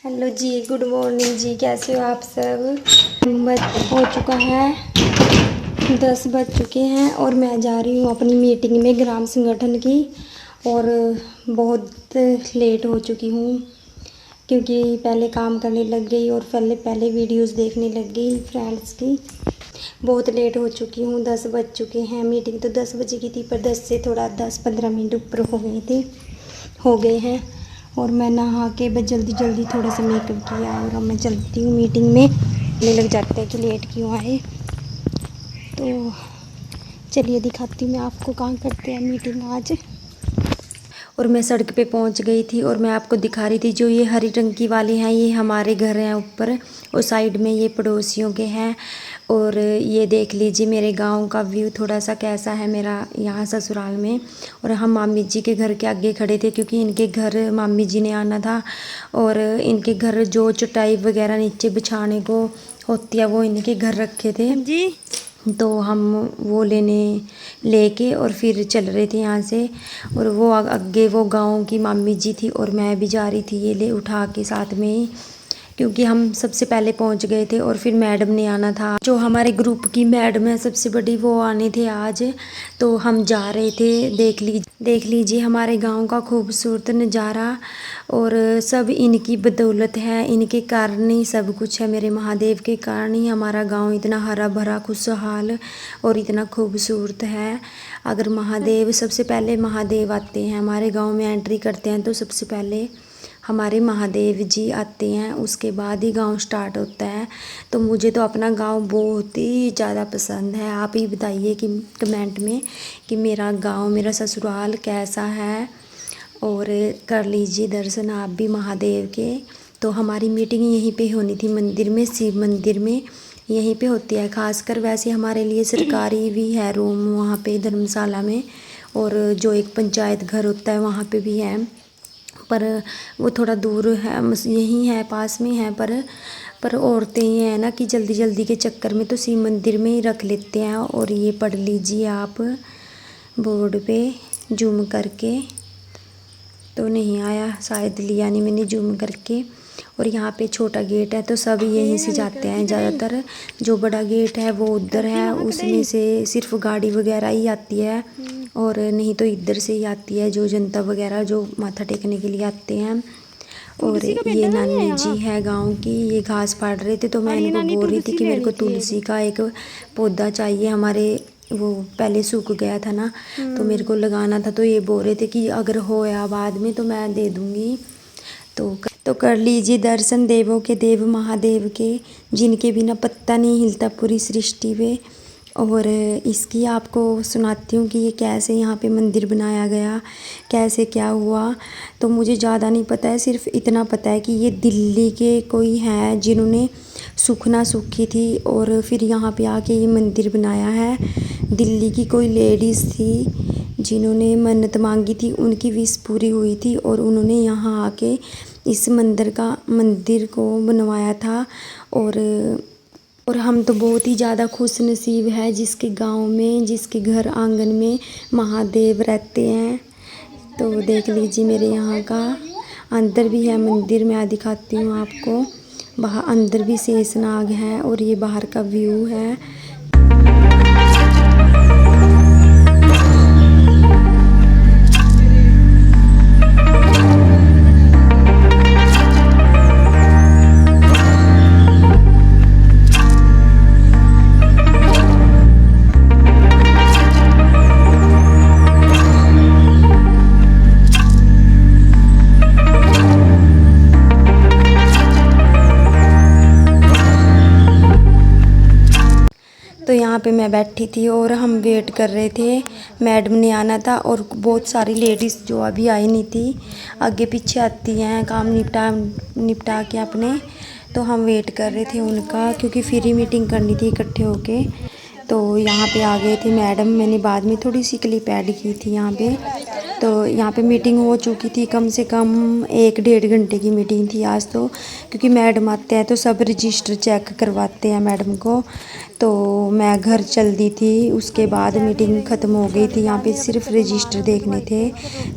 Hello जी, good morning जी। कैसे हो आप सब? हो चुका है 10 बज चुके हैं और मैं जा रही हूँ अपनी मीटिंग में ग्राम संगठन की। और बहुत लेट हो चुकी हूँ क्योंकि पहले काम करने लग गई और पहले वीडियोस देखने लग गई फ्रेंड्स की। बहुत लेट हो चुकी हूँ, 10 बज चुके हैं। मीटिंग तो 10 बजे की थी पर 10 से थोड़ा 10-15 मिनट ऊपर हो गए हैं। और मैं नहा के बस जल्दी जल्दी थोड़ा सा मेकअप किया और अब मैं चलती हूँ मीटिंग में। लग जाते हैं कि लेट क्यों आए। तो चलिए दिखाती हूँ मैं आपको कहाँ करते हैं मीटिंग आज। और मैं सड़क पे पहुंच गई थी और मैं आपको दिखा रही थी जो ये हरी टंकी वाले हैं ये हमारे घर हैं ऊपर, और साइड में ये पड़ोसियों के हैं। और ये देख लीजिए मेरे गांव का व्यू थोड़ा सा कैसा है मेरा यहाँ ससुराल में। और हम मामी जी के घर के आगे खड़े थे क्योंकि इनके घर मामी जी ने आना था। और इनके घर जो चटाई वगैरह नीचे बिछाने को होती है वो इनके घर रखे थे जी। तो हम वो लेके और फिर चल रहे थे यहाँ से। और वो आगे वो गांव की मामी जी थी और मैं भी जा रही थी ये ले उठा के साथ में ही, क्योंकि हम सबसे पहले पहुंच गए थे। और फिर मैडम ने आना था, जो हमारे ग्रुप की मैडम है सबसे बड़ी, वो आने थे आज। तो हम जा रहे थे। देख लीजिए हमारे गांव का खूबसूरत नज़ारा। और सब इनकी बदौलत है, इनके कारण ही सब कुछ है। मेरे महादेव के कारण ही हमारा गांव इतना हरा भरा खुशहाल और इतना खूबसूरत है। अगर महादेव, सबसे पहले महादेव आते हैं हमारे गांव में, एंट्री करते हैं तो सबसे पहले हमारे महादेव जी आते हैं, उसके बाद ही गांव स्टार्ट होता है। तो मुझे तो अपना गांव बहुत ही ज़्यादा पसंद है। आप ही बताइए कि कमेंट में कि मेरा गांव, मेरा ससुराल कैसा है। और कर लीजिए दर्शन आप भी महादेव के। तो हमारी मीटिंग यहीं पे होनी थी मंदिर में, शिव मंदिर में यहीं पे होती है। खासकर वैसे हमारे लिए सरकारी भी है रूम वहाँ पे धर्मशाला में, और जो एक पंचायत घर होता है वहाँ पे भी है, पर वो थोड़ा दूर है। यहीं है, पास में है, पर औरतें ये है ना कि जल्दी जल्दी के चक्कर में तो शिव मंदिर में ही रख लेते हैं। और ये पढ़ लीजिए आप बोर्ड पे जूम करके, तो नहीं आया शायद, लिया नहीं मैंने जूम करके। और यहाँ पे छोटा गेट है तो सब यहीं से जाते हैं ज़्यादातर। जो बड़ा गेट है वो उधर है, उसमें से सिर्फ गाड़ी वगैरह ही आती है, और नहीं तो इधर से ही आती है जो जनता वगैरह जो माथा टेकने के लिए आते हैं। और ये नानी जी है गांव की, ये घास फाड़ रहे थे तो मैं इनको बोल रही थी कि मेरे को तुलसी का एक पौधा चाहिए। हमारे वो पहले सूख गया था ना, तो मेरे को लगाना था। तो ये बोल रहे थे कि अगर होया बाद में तो मैं दे दूँगी। तो कर लीजिए दर्शन देवों के देव महादेव के, जिनके बिना पत्ता नहीं हिलता पूरी सृष्टि पे। और इसकी आपको सुनाती हूँ कि ये कैसे यहाँ पे मंदिर बनाया गया, कैसे क्या हुआ। तो मुझे ज़्यादा नहीं पता है, सिर्फ इतना पता है कि ये दिल्ली के कोई हैं जिन्होंने सुखना सूखी थी और फिर यहाँ पे आके ये मंदिर बनाया है। दिल्ली की कोई लेडीज़ थी जिन्होंने मन्नत मांगी थी, उनकी विश पूरी हुई थी और उन्होंने यहाँ आके इस मंदिर को बनवाया था। और हम तो बहुत ही ज़्यादा खुश नसीब है जिसके गांव में, जिसके घर आंगन में महादेव रहते हैं। तो देख लीजिए मेरे यहाँ का अंदर भी है मंदिर, मैं दिखाती हूँ आपको। बाहर अंदर भी शेषनाग है और ये बाहर का व्यू है। तो यहाँ पे मैं बैठी थी और हम वेट कर रहे थे, मैडम ने आना था। और बहुत सारी लेडीज़ जो अभी आई नहीं थी आगे पीछे आती हैं काम निपटा के अपने। तो हम वेट कर रहे थे उनका, क्योंकि फ्री मीटिंग करनी थी इकट्ठे होके। तो यहाँ पे आ गए थे मैडम, मैंने बाद में थोड़ी सी क्लिप ऐड की थी यहाँ पे। तो यहाँ पे मीटिंग हो चुकी थी, कम से कम 1-1.5 घंटे की मीटिंग थी आज तो, क्योंकि मैडम आते हैं तो सब रजिस्टर चेक करवाते हैं मैडम को। तो मैं घर चल दी थी, उसके बाद मीटिंग ख़त्म हो गई थी। यहाँ पे सिर्फ रजिस्टर देखने थे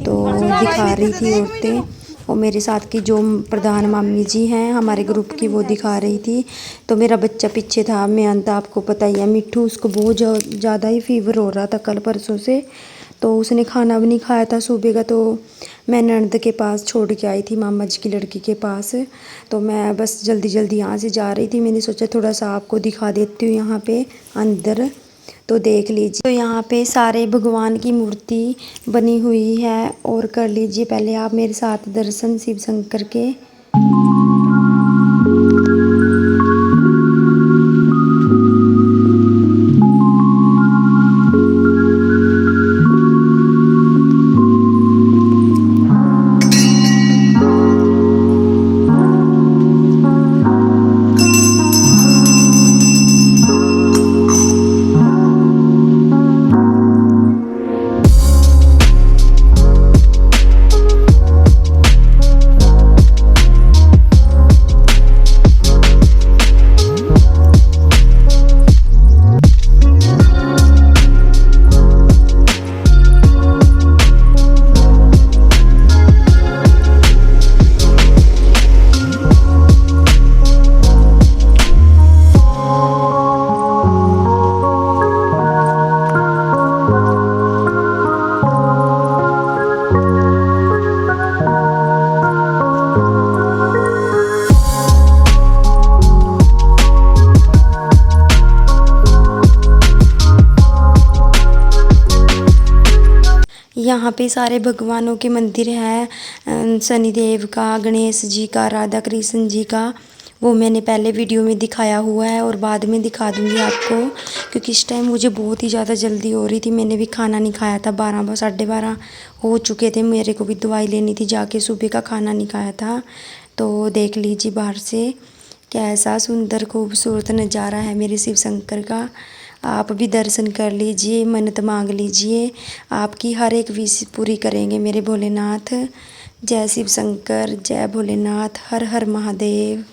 तो दिखा रही थी औरतें। और मेरे साथ की जो प्रधान मामी जी हैं हमारे ग्रुप की, वो दिखा रही थी। तो मेरा बच्चा पीछे था, मैं तो आपको पता ही है, मिट्ठू, उसको बहुत ज़्यादा ही फीवर हो रहा था कल परसों से। तो उसने खाना भी नहीं खाया था सुबह का। तो मैं ननद के पास छोड़ के आई थी, मामा जी की लड़की के पास। तो मैं बस जल्दी जल्दी यहाँ से जा रही थी। मैंने सोचा थोड़ा सा आपको दिखा देती हूँ यहाँ पे अंदर, तो देख लीजिए। तो यहाँ पे सारे भगवान की मूर्ति बनी हुई है। और कर लीजिए पहले आप मेरे साथ दर्शन शिव शंकर के। यहाँ पे सारे भगवानों के मंदिर हैं, शनिदेव का, गणेश जी का, राधा कृष्ण जी का। वो मैंने पहले वीडियो में दिखाया हुआ है और बाद में दिखा दूँगी आपको, क्योंकि इस टाइम मुझे बहुत ही ज़्यादा जल्दी हो रही थी। मैंने भी खाना नहीं खाया था, 12 हो चुके थे। मेरे को भी दवाई लेनी थी जाके, सुबह का खाना नहीं खाया था। तो देख लीजिए बाहर से कैसा सुंदर खूबसूरत नज़ारा है मेरे शिव शंकर का। आप भी दर्शन कर लीजिए, मन्नत मांग लीजिए, आपकी हर एक विश पूरी करेंगे मेरे भोलेनाथ। जय शिव शंकर, जय भोलेनाथ, हर हर महादेव।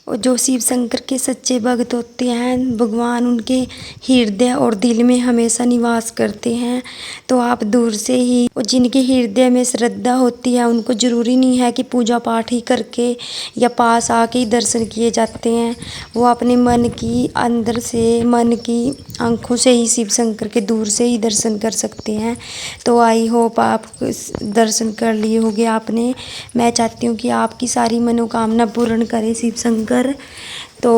और जो शिव शंकर के सच्चे भक्त होते हैं, भगवान उनके हृदय और दिल में हमेशा निवास करते हैं। तो आप दूर से ही, और जिनके हृदय में श्रद्धा होती है, उनको ज़रूरी नहीं है कि पूजा पाठ ही करके या पास आके ही दर्शन किए जाते हैं। वो अपने मन की, अंदर से, मन की आँखों से ही शिव शंकर के दूर से ही दर्शन कर सकते हैं। तो आई होप आप दर्शन कर लिए होंगे आपने। मैं चाहती हूँ कि आपकी सारी मनोकामना पूर्ण करे शिव शंकर। तो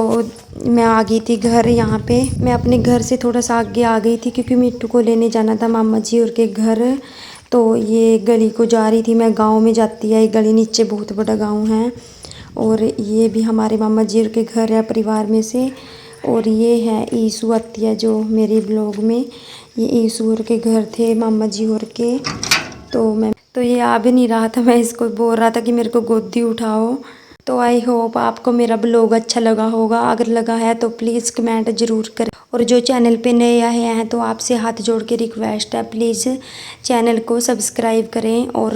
मैं आ गई थी घर। यहाँ पे मैं अपने घर से थोड़ा सा आगे आ गई थी, क्योंकि मिट्टू को लेने जाना था मामा जी और के घर। तो ये गली को जा रही थी मैं, गांव में जाती है ये गली, नीचे बहुत बड़ा गांव है। और ये भी हमारे मामा जी और के घर है परिवार में से। और ये है ईसु अत्या, जो मेरे ब्लॉग में ये ईसु और के घर थे, मामा जी और के। तो ये आ भी नहीं रहा था, मैं इसको बोल रहा था कि मेरे को गोदी उठाओ। तो आई होप आपको मेरा ब्लॉग अच्छा लगा होगा। अगर लगा है तो प्लीज़ कमेंट ज़रूर करें। और जो चैनल पे नए आए हैं तो आपसे हाथ जोड़ के रिक्वेस्ट है, प्लीज़ चैनल को सब्सक्राइब करें और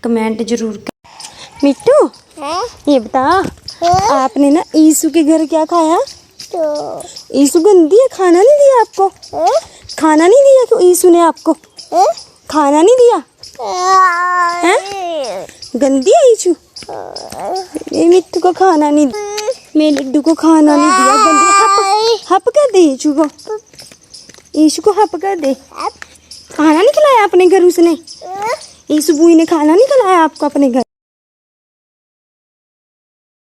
कमेंट ज़रूर करें। मिट्टू, ये बता, आपने ना ईसु के घर क्या खाया? तो ईसु गंदी है, खाना नहीं दिया आपको? खाना नहीं दिया क्यों ईसु ने आपको? खाना नहीं दिया? गंदी है ईसु। ये मिट्टू को खाना नहीं दिया, मेरे लड्डू को खाना नहीं दिया, गंदी। हप कर दे ईशु को, ईशु को हप कर दे। खाना नहीं खिलाया अपने घर उसने? ईशु बुई ने खाना नहीं खिलाया आपको अपने घर?